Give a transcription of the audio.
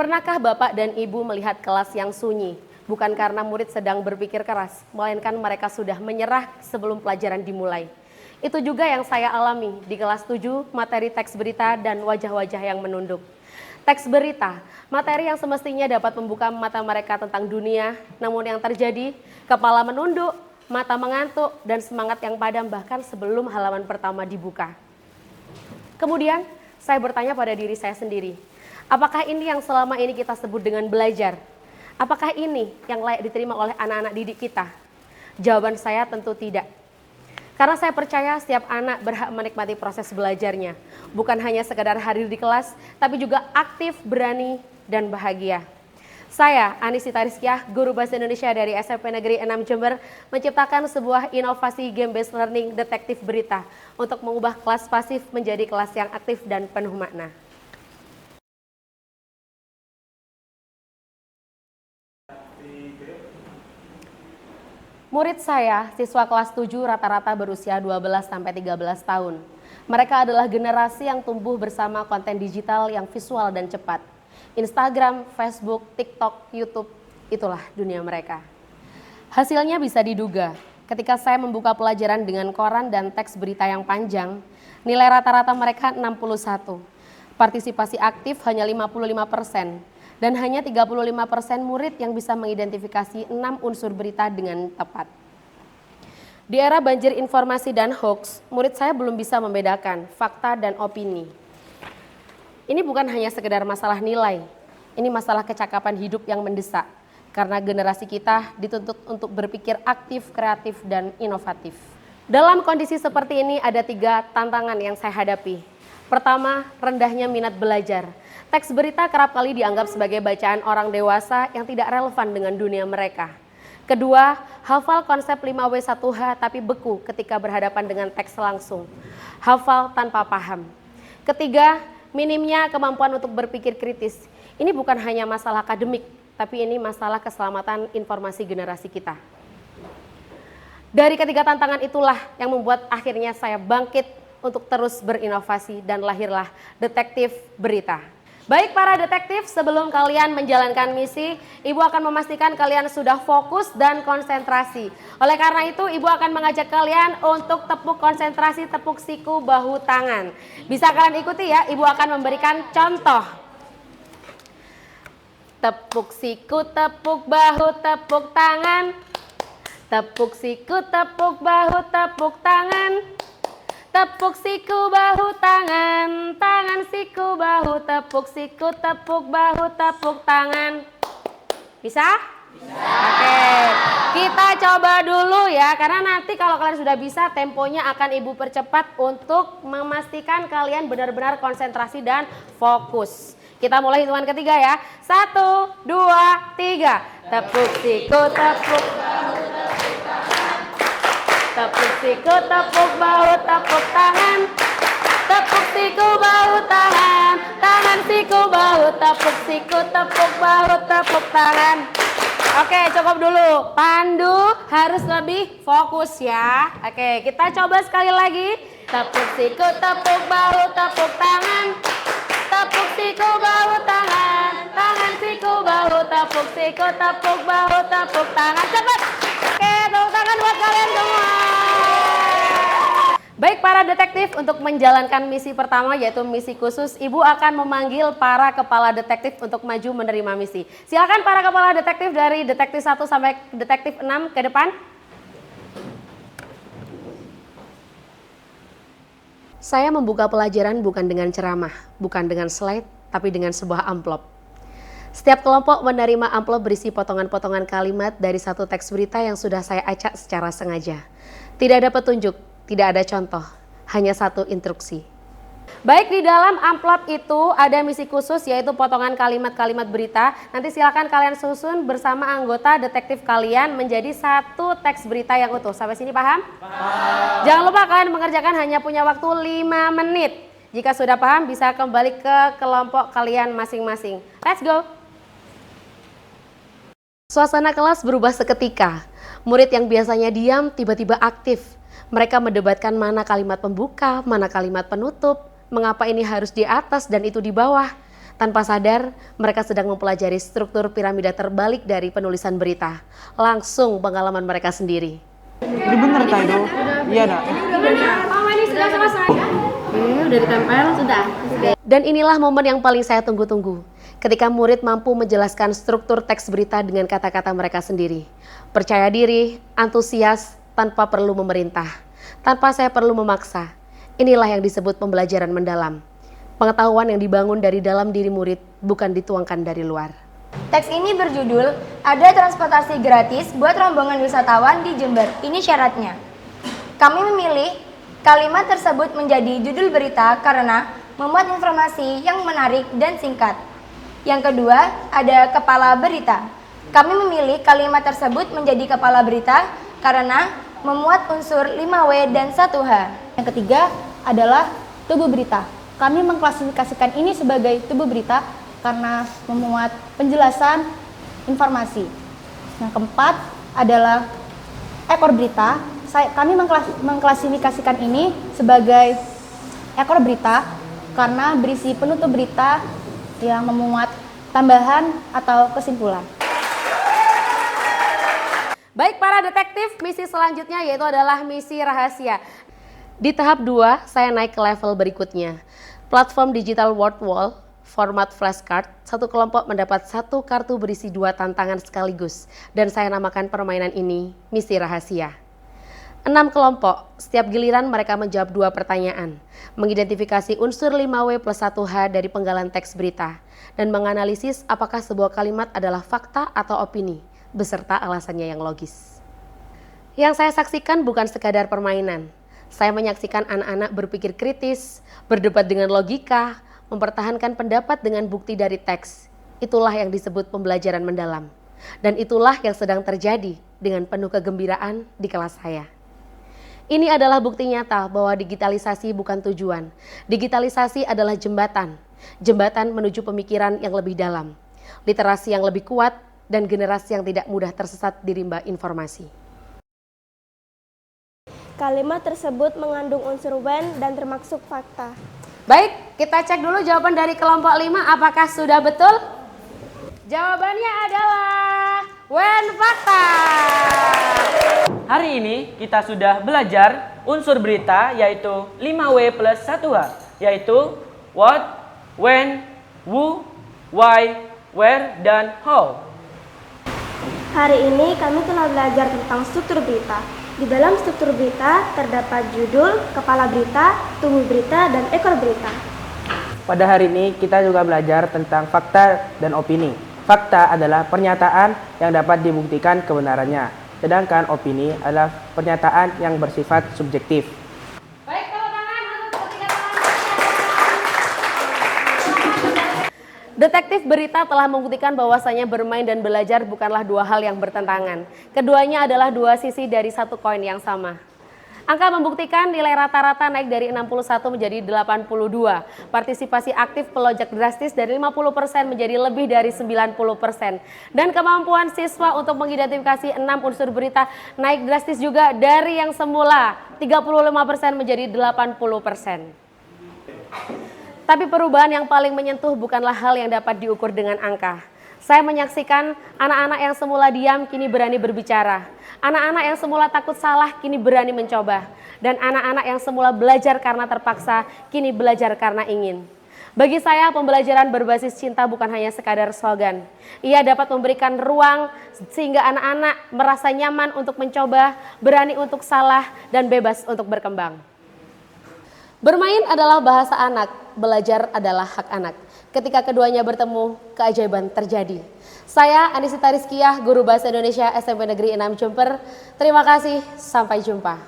Pernahkah Bapak dan Ibu melihat kelas yang sunyi? Bukan karena murid sedang berpikir keras, melainkan mereka sudah menyerah sebelum pelajaran dimulai. Itu juga yang saya alami di kelas 7 materi teks berita dan wajah-wajah yang menunduk. Teks berita, materi yang semestinya dapat membuka mata mereka tentang dunia, namun yang terjadi, kepala menunduk, mata mengantuk, dan semangat yang padam bahkan sebelum halaman pertama dibuka. Kemudian, saya bertanya pada diri saya sendiri, apakah ini yang selama ini kita sebut dengan belajar? Apakah ini yang layak diterima oleh anak-anak didik kita? Jawaban saya tentu tidak. Karena saya percaya setiap anak berhak menikmati proses belajarnya. Bukan hanya sekedar hadir di kelas, tapi juga aktif, berani, dan bahagia. Saya, Anisita Rizkyah, guru bahasa Indonesia dari SMP Negeri 6 Jember, menciptakan sebuah inovasi game-based learning detektif berita untuk mengubah kelas pasif menjadi kelas yang aktif dan penuh makna. Murid saya, siswa kelas 7 rata-rata berusia 12-13 tahun. Mereka adalah generasi yang tumbuh bersama konten digital yang visual dan cepat. Instagram, Facebook, TikTok, YouTube, itulah dunia mereka. Hasilnya bisa diduga, ketika saya membuka pelajaran dengan koran dan teks berita yang panjang, nilai rata-rata mereka 61. Partisipasi aktif hanya 55%. Dan hanya 35% murid yang bisa mengidentifikasi 6 unsur berita dengan tepat. Di era banjir informasi dan hoax, murid saya belum bisa membedakan fakta dan opini. Ini bukan hanya sekedar masalah nilai, ini masalah kecakapan hidup yang mendesak, karena generasi kita dituntut untuk berpikir aktif, kreatif, dan inovatif. Dalam kondisi seperti ini ada 3 tantangan yang saya hadapi. Pertama, rendahnya minat belajar. Teks berita kerap kali dianggap sebagai bacaan orang dewasa yang tidak relevan dengan dunia mereka. Kedua, hafal konsep 5W1H tapi beku ketika berhadapan dengan teks langsung. Hafal tanpa paham. Ketiga, minimnya kemampuan untuk berpikir kritis. Ini bukan hanya masalah akademik, tapi ini masalah keselamatan informasi generasi kita. Dari ketiga tantangan itulah yang membuat akhirnya saya bangkit untuk terus berinovasi dan lahirlah Detektif Berita. Baik para detektif, sebelum kalian menjalankan misi, Ibu akan memastikan kalian sudah fokus dan konsentrasi. Oleh karena itu, Ibu akan mengajak kalian untuk tepuk konsentrasi, tepuk siku, bahu, tangan. Bisa kalian ikuti ya, Ibu akan memberikan contoh. Tepuk siku, tepuk bahu, tepuk tangan. Tepuk siku, tepuk bahu, tepuk tangan. Tepuk siku, bahu, tangan, tangan, siku, bahu, tepuk siku, tepuk bahu, tepuk tangan. Bisa? Bisa. Oke, kita coba dulu ya, karena nanti kalau kalian sudah bisa, temponya akan Ibu percepat untuk memastikan kalian benar-benar konsentrasi dan fokus. Kita mulai hitungan ketiga ya. 1, 2, 3. Tepuk siku, tepuk bahu, tepuk tangan. Tepuk siku, tepuk bahu, tepuk tangan. Tepuk siku, bahu, tangan. Tangan, siku, bahu, tepuk siku, tepuk bahu, tepuk tangan. Oke, cukup dulu. Pandu harus lebih fokus ya. Oke, kita coba sekali lagi. Tepuk siku, tepuk bahu, tepuk tangan. Tepuk siku, bahu, tangan. Tangan, siku, bahu, tepuk siku, tepuk bahu, tepuk tangan. Cepat. Oke, tepuk tangan buat kalian semua. Baik para detektif, untuk menjalankan misi pertama yaitu misi khusus, Ibu akan memanggil para kepala detektif untuk maju menerima misi. Silakan para kepala detektif dari detektif 1 sampai detektif 6 ke depan. Saya membuka pelajaran bukan dengan ceramah, bukan dengan slide, tapi dengan sebuah amplop. Setiap kelompok menerima amplop berisi potongan-potongan kalimat dari satu teks berita yang sudah saya acak secara sengaja. Tidak ada petunjuk, tidak ada contoh, hanya satu instruksi. Baik, di dalam amplop itu ada misi khusus yaitu potongan kalimat-kalimat berita. Nanti silakan kalian susun bersama anggota detektif kalian menjadi satu teks berita yang utuh. Sampai sini paham? Paham. Jangan lupa kalian mengerjakan hanya punya waktu 5 menit. Jika sudah paham bisa kembali ke kelompok kalian masing-masing. Let's go! Suasana kelas berubah seketika. Murid yang biasanya diam tiba-tiba aktif. Mereka mendebatkan mana kalimat pembuka, mana kalimat penutup, mengapa ini harus di atas dan itu di bawah. Tanpa sadar, mereka sedang mempelajari struktur piramida terbalik dari penulisan berita. Langsung pengalaman mereka sendiri. Ini bener Taido? Iya dah. Ini sudah selesai kan? Udah ditempel, sudah. Dan inilah momen yang paling saya tunggu-tunggu. Ketika murid mampu menjelaskan struktur teks berita dengan kata-kata mereka sendiri. Percaya diri, antusias, tanpa perlu memerintah. Tanpa saya perlu memaksa. Inilah yang disebut pembelajaran mendalam. Pengetahuan yang dibangun dari dalam diri murid, bukan dituangkan dari luar. Teks ini berjudul, ada transportasi gratis buat rombongan wisatawan di Jember. Ini syaratnya. Kami memilih kalimat tersebut menjadi judul berita karena memuat informasi yang menarik dan singkat. Yang kedua, ada kepala berita. Kami memilih kalimat tersebut menjadi kepala berita karena memuat unsur 5W dan 1H. Yang ketiga adalah tubuh berita. Kami mengklasifikasikan ini sebagai tubuh berita karena memuat penjelasan informasi. Yang keempat adalah ekor berita. Kami mengklasifikasikan ini sebagai ekor berita karena berisi penutup berita yang memuat tambahan atau kesimpulan. Baik para detektif, misi selanjutnya yaitu adalah misi rahasia. Di tahap 2, saya naik ke level berikutnya. Platform digital word wall, format flashcard, satu kelompok mendapat satu kartu berisi 2 tantangan sekaligus. Dan saya namakan permainan ini misi rahasia. 6 kelompok, setiap giliran mereka menjawab 2 pertanyaan, mengidentifikasi unsur 5W plus 1H dari penggalan teks berita, dan menganalisis apakah sebuah kalimat adalah fakta atau opini, beserta alasannya yang logis. Yang saya saksikan bukan sekadar permainan. Saya menyaksikan anak-anak berpikir kritis, berdebat dengan logika, mempertahankan pendapat dengan bukti dari teks. Itulah yang disebut pembelajaran mendalam. Dan itulah yang sedang terjadi dengan penuh kegembiraan di kelas saya. Ini adalah bukti nyata bahwa digitalisasi bukan tujuan. Digitalisasi adalah jembatan. Jembatan menuju pemikiran yang lebih dalam, literasi yang lebih kuat, dan generasi yang tidak mudah tersesat di rimba informasi. Kalimat tersebut mengandung unsur when dan termasuk fakta. Baik, kita cek dulu jawaban dari kelompok 5 apakah sudah betul? Jawabannya adalah when fakta. Hari ini kita sudah belajar unsur berita yaitu 5W plus 1H, yaitu what, when, who, why, where, dan how. Hari ini kami telah belajar tentang struktur berita. Di dalam struktur berita terdapat judul, kepala berita, tubuh berita, dan ekor berita. Pada hari ini kita juga belajar tentang fakta dan opini. Fakta adalah pernyataan yang dapat dibuktikan kebenarannya, sedangkan opini adalah pernyataan yang bersifat subjektif. Baik, tepuk tangan untuk ketiga Detektif berita telah membuktikan bahwasanya bermain dan belajar bukanlah 2 hal yang bertentangan. Keduanya adalah 2 sisi dari satu koin yang sama. Angka membuktikan nilai rata-rata naik dari 61 menjadi 82. Partisipasi aktif melonjak drastis dari 50% menjadi lebih dari 90%. Dan kemampuan siswa untuk mengidentifikasi 6 unsur berita naik drastis juga dari yang semula 35% menjadi 80%. Tapi perubahan yang paling menyentuh bukanlah hal yang dapat diukur dengan angka. Saya menyaksikan anak-anak yang semula diam kini berani berbicara. Anak-anak yang semula takut salah kini berani mencoba. Dan anak-anak yang semula belajar karena terpaksa kini belajar karena ingin. Bagi saya pembelajaran berbasis cinta bukan hanya sekadar slogan. Ia dapat memberikan ruang sehingga anak-anak merasa nyaman untuk mencoba, berani untuk salah, dan bebas untuk berkembang. Bermain adalah bahasa anak, belajar adalah hak anak. Ketika keduanya bertemu, keajaiban terjadi. Saya Anisita Rizkiyah, Guru Bahasa Indonesia SMP Negeri 6 Jember. Terima kasih, sampai jumpa.